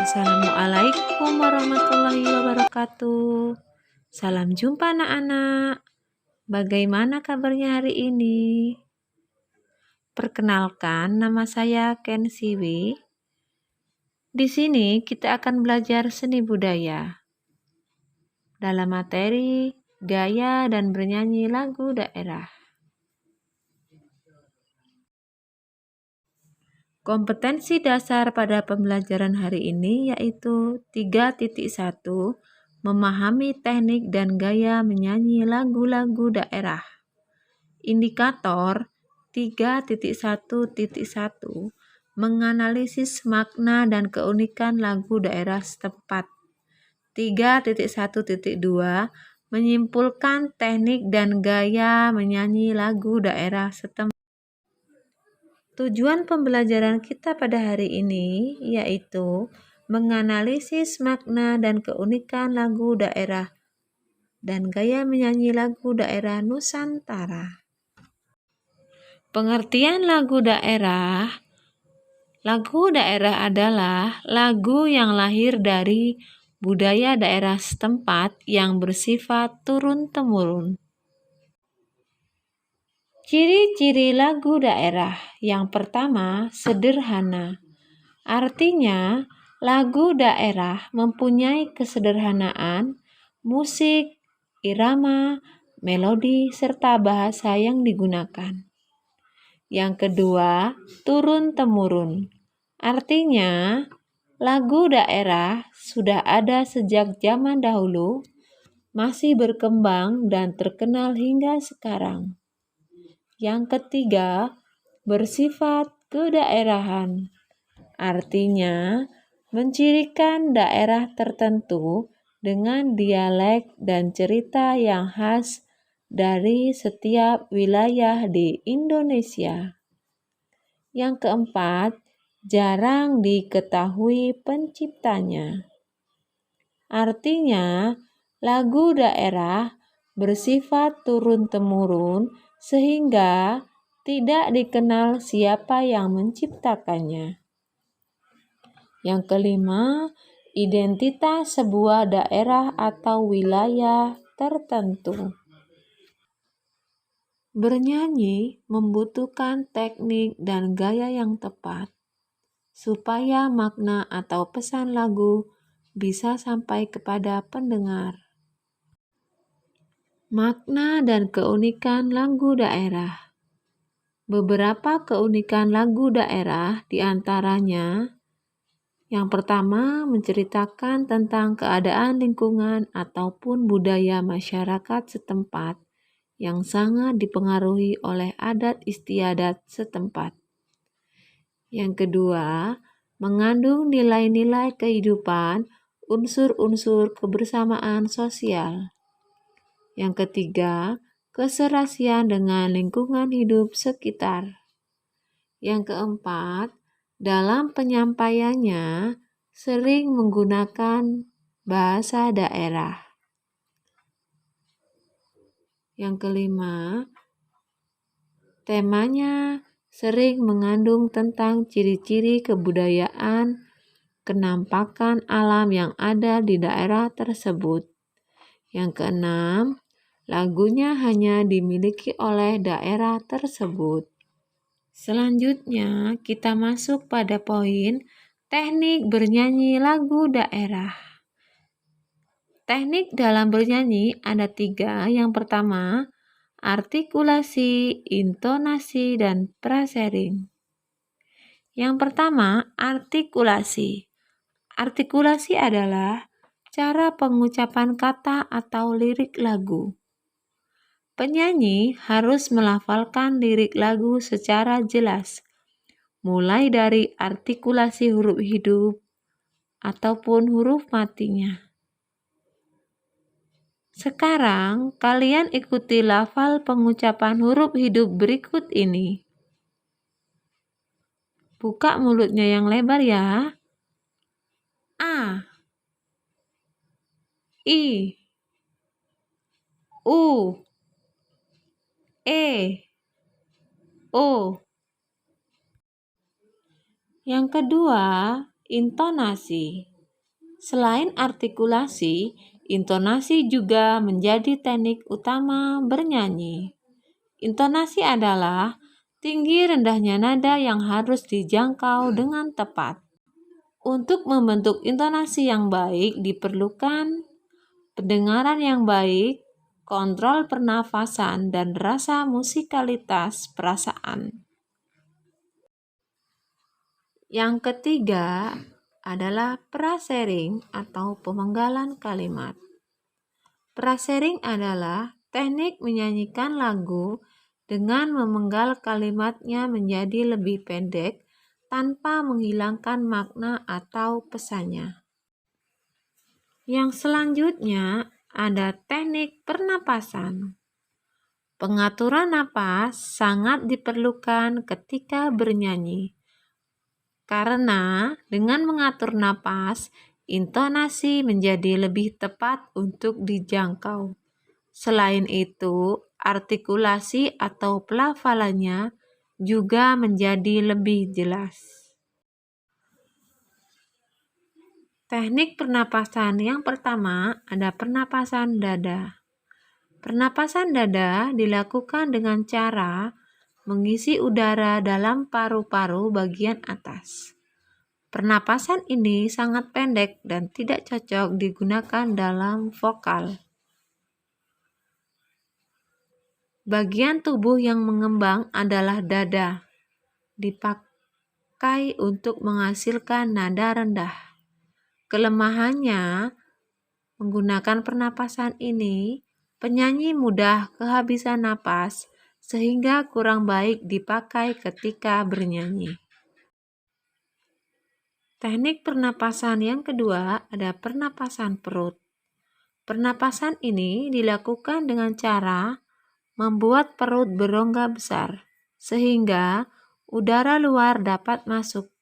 Assalamualaikum warahmatullahi wabarakatuh. Salam jumpa anak-anak. Bagaimana kabarnya hari ini? Perkenalkan, nama saya Ken Siwi. Di sini kita akan belajar seni budaya dalam materi gaya dan bernyanyi lagu daerah. Kompetensi dasar pada pembelajaran hari ini yaitu 3.1, memahami teknik dan gaya menyanyi lagu-lagu daerah. Indikator 3.1.1, menganalisis makna dan keunikan lagu daerah setempat. 3.1.2, menyimpulkan teknik dan gaya menyanyi lagu daerah setempat. Tujuan pembelajaran kita pada hari ini yaitu menganalisis makna dan keunikan lagu daerah dan gaya menyanyi lagu daerah Nusantara. Pengertian lagu daerah. Lagu daerah adalah lagu yang lahir dari budaya daerah setempat yang bersifat turun-temurun. Ciri-ciri lagu daerah. Yang pertama, sederhana. Artinya, lagu daerah mempunyai kesederhanaan, musik, irama, melodi, serta bahasa yang digunakan. Yang kedua, turun-temurun. Artinya, lagu daerah sudah ada sejak zaman dahulu, masih berkembang dan terkenal hingga sekarang. Yang ketiga, bersifat kedaerahan. Artinya, mencirikan daerah tertentu dengan dialek dan cerita yang khas dari setiap wilayah di Indonesia. Yang keempat, jarang diketahui penciptanya. Artinya, lagu daerah bersifat turun-temurun sehingga tidak dikenal siapa yang menciptakannya. Yang kelima, identitas sebuah daerah atau wilayah tertentu. Bernyanyi membutuhkan teknik dan gaya yang tepat supaya makna atau pesan lagu bisa sampai kepada pendengar. Makna dan keunikan lagu daerah. Beberapa keunikan lagu daerah diantaranya, yang pertama menceritakan tentang keadaan lingkungan ataupun budaya masyarakat setempat yang sangat dipengaruhi oleh adat istiadat setempat. Yang kedua, mengandung nilai-nilai kehidupan, unsur-unsur kebersamaan sosial. Yang ketiga, keserasian dengan lingkungan hidup sekitar. Yang keempat, dalam penyampaiannya sering menggunakan bahasa daerah. Yang kelima, temanya sering mengandung tentang ciri-ciri kebudayaan, kenampakan alam yang ada di daerah tersebut. Yang keenam, lagunya hanya dimiliki oleh daerah tersebut. Selanjutnya, kita masuk pada poin teknik bernyanyi lagu daerah. Teknik dalam bernyanyi ada 3. Yang pertama, artikulasi, intonasi, dan frasering. Yang pertama, artikulasi. Artikulasi adalah cara pengucapan kata atau lirik lagu. Penyanyi harus melafalkan lirik lagu secara jelas, mulai dari artikulasi huruf hidup ataupun huruf matinya. Sekarang, kalian ikuti lafal pengucapan huruf hidup berikut ini. Buka mulutnya yang lebar ya. A, I, U, E, O. Yang kedua, intonasi. Selain artikulasi, intonasi juga menjadi teknik utama bernyanyi. Intonasi adalah tinggi rendahnya nada yang harus dijangkau dengan tepat. Untuk membentuk intonasi yang baik diperlukan pendengaran yang baik, kontrol pernafasan, dan rasa musikalitas perasaan. Yang ketiga adalah frasering atau pemenggalan kalimat. Frasering adalah teknik menyanyikan lagu dengan memenggal kalimatnya menjadi lebih pendek tanpa menghilangkan makna atau pesannya. Yang selanjutnya ada teknik pernapasan. Pengaturan napas sangat diperlukan ketika bernyanyi, karena dengan mengatur napas, intonasi menjadi lebih tepat untuk dijangkau. Selain itu, artikulasi atau pelafalannya juga menjadi lebih jelas. Teknik pernapasan yang pertama ada pernapasan dada. Pernapasan dada dilakukan dengan cara mengisi udara dalam paru-paru bagian atas. Pernapasan ini sangat pendek dan tidak cocok digunakan dalam vokal. Bagian tubuh yang mengembang adalah dada, dipakai untuk menghasilkan nada rendah. Kelemahannya, menggunakan pernapasan ini, penyanyi mudah kehabisan napas sehingga kurang baik dipakai ketika bernyanyi. Teknik pernapasan yang kedua ada pernapasan perut. Pernapasan ini dilakukan dengan cara membuat perut berongga besar, sehingga udara luar dapat masuk.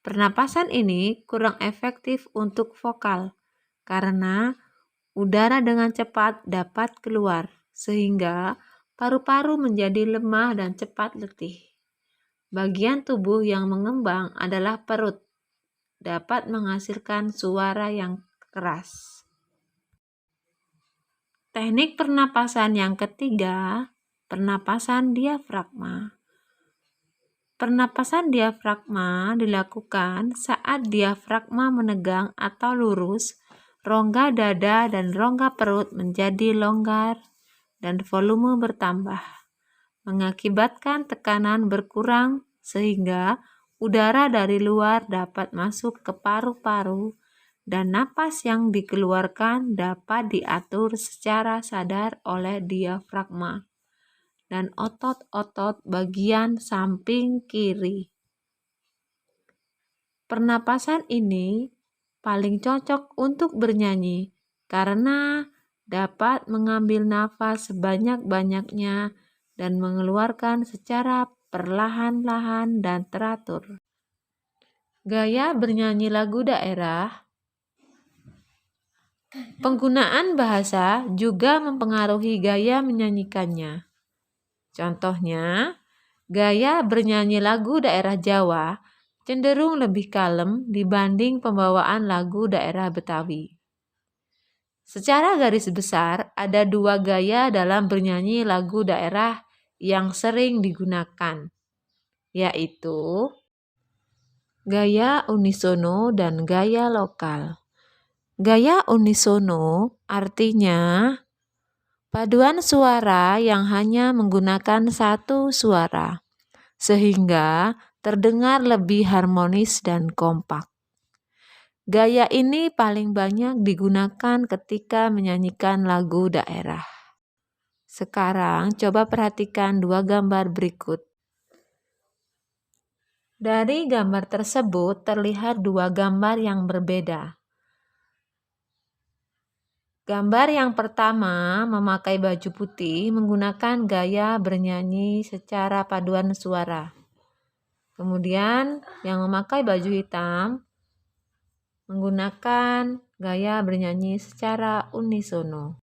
Pernapasan ini kurang efektif untuk vokal, karena udara dengan cepat dapat keluar, sehingga paru-paru menjadi lemah dan cepat letih. Bagian tubuh yang mengembang adalah perut, dapat menghasilkan suara yang keras. Teknik pernapasan yang ketiga, pernapasan diafragma. Pernapasan diafragma dilakukan saat diafragma menegang atau lurus, rongga dada dan rongga perut menjadi longgar dan volume bertambah, mengakibatkan tekanan berkurang sehingga udara dari luar dapat masuk ke paru-paru dan napas yang dikeluarkan dapat diatur secara sadar oleh diafragma dan otot-otot bagian samping kiri. Pernapasan ini paling cocok untuk bernyanyi karena dapat mengambil nafas sebanyak-banyaknya dan mengeluarkan secara perlahan-lahan dan teratur. Gaya bernyanyi lagu daerah. Penggunaan bahasa juga mempengaruhi gaya menyanyikannya. Contohnya, gaya bernyanyi lagu daerah Jawa cenderung lebih kalem dibanding pembawaan lagu daerah Betawi. Secara garis besar, ada dua gaya dalam bernyanyi lagu daerah yang sering digunakan, yaitu gaya unisono dan gaya lokal. Gaya unisono artinya paduan suara yang hanya menggunakan satu suara, sehingga terdengar lebih harmonis dan kompak. Gaya ini paling banyak digunakan ketika menyanyikan lagu daerah. Sekarang coba perhatikan dua gambar berikut. Dari gambar tersebut terlihat dua gambar yang berbeda. Gambar yang pertama memakai baju putih menggunakan gaya bernyanyi secara paduan suara. Kemudian yang memakai baju hitam menggunakan gaya bernyanyi secara unisono.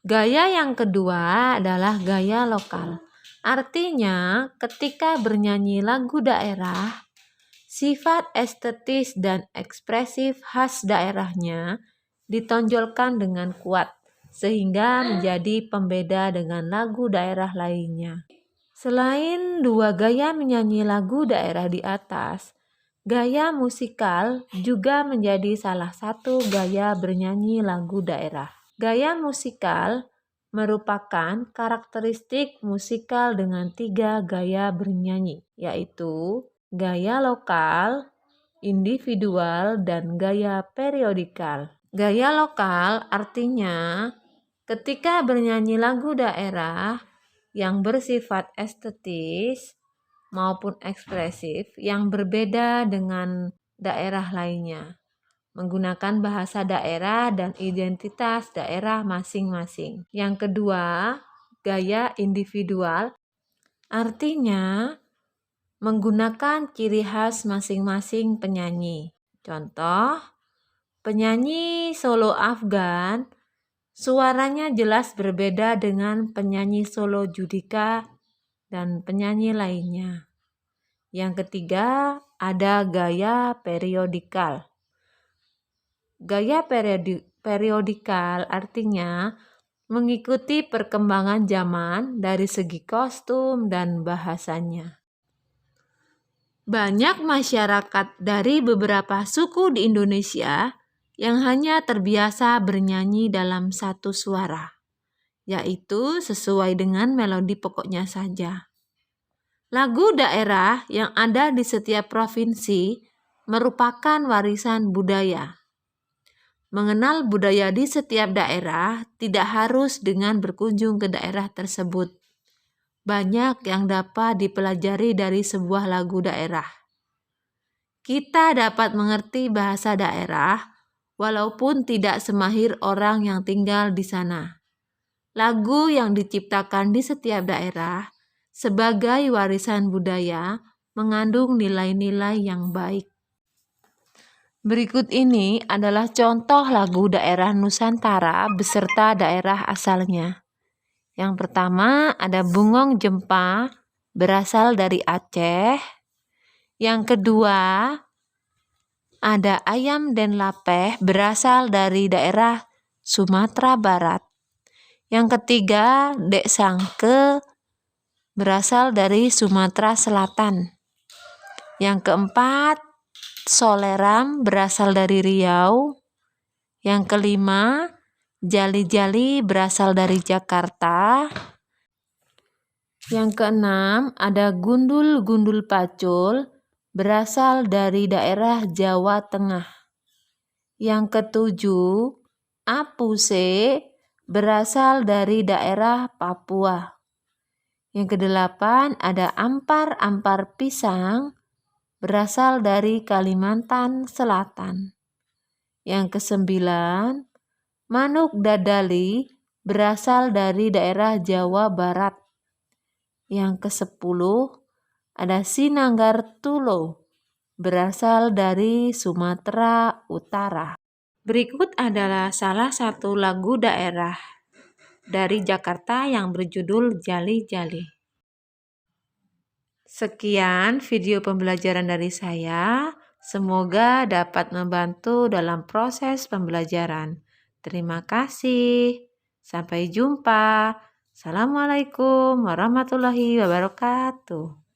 Gaya yang kedua adalah gaya lokal. Artinya ketika bernyanyi lagu daerah, Sifat estetis dan ekspresif khas daerahnya ditonjolkan dengan kuat, sehingga menjadi pembeda dengan lagu daerah lainnya. Selain dua gaya menyanyi lagu daerah di atas, gaya musikal juga menjadi salah satu gaya bernyanyi lagu daerah. Gaya musikal merupakan karakteristik musikal dengan 3 gaya bernyanyi, yaitu gaya lokal, individual, dan gaya periodikal. Gaya lokal artinya ketika bernyanyi lagu daerah yang bersifat estetis maupun ekspresif yang berbeda dengan daerah lainnya, menggunakan bahasa daerah dan identitas daerah masing-masing. Yang kedua, gaya individual artinya menggunakan ciri khas masing-masing penyanyi. Contoh, penyanyi solo Afgan suaranya jelas berbeda dengan penyanyi solo Judika dan penyanyi lainnya. Yang ketiga, ada gaya periodikal. Gaya periodikal artinya mengikuti perkembangan zaman dari segi kostum dan bahasanya. Banyak masyarakat dari beberapa suku di Indonesia yang hanya terbiasa bernyanyi dalam satu suara, yaitu sesuai dengan melodi pokoknya saja. Lagu daerah yang ada di setiap provinsi merupakan warisan budaya. Mengenal budaya di setiap daerah tidak harus dengan berkunjung ke daerah tersebut. Banyak yang dapat dipelajari dari sebuah lagu daerah. Kita dapat mengerti bahasa daerah walaupun tidak semahir orang yang tinggal di sana. Lagu yang diciptakan di setiap daerah sebagai warisan budaya mengandung nilai-nilai yang baik. Berikut ini adalah contoh lagu daerah Nusantara beserta daerah asalnya. Yang pertama ada Bungong Jempa berasal dari Aceh. Yang kedua ada Ayam Den Lapeh berasal dari daerah Sumatera Barat. Yang ketiga, Dek Sangke berasal dari Sumatera Selatan. Yang keempat, Soleram berasal dari Riau. Yang kelima, Jali-Jali berasal dari Jakarta. Yang keenam, ada Gundul-Gundul Pacul berasal dari daerah Jawa Tengah. Yang ketujuh, Apuse berasal dari daerah Papua. Yang kedelapan, ada Ampar-Ampar Pisang berasal dari Kalimantan Selatan. Yang kesembilan, Manuk Dadali berasal dari daerah Jawa Barat. Yang kesepuluh, ada Sinanggar Tulo berasal dari Sumatera Utara. Berikut adalah salah satu lagu daerah dari Jakarta yang berjudul Jali-Jali. Sekian video pembelajaran dari saya. Semoga dapat membantu dalam proses pembelajaran. Terima kasih. Sampai jumpa. Assalamualaikum warahmatullahi wabarakatuh.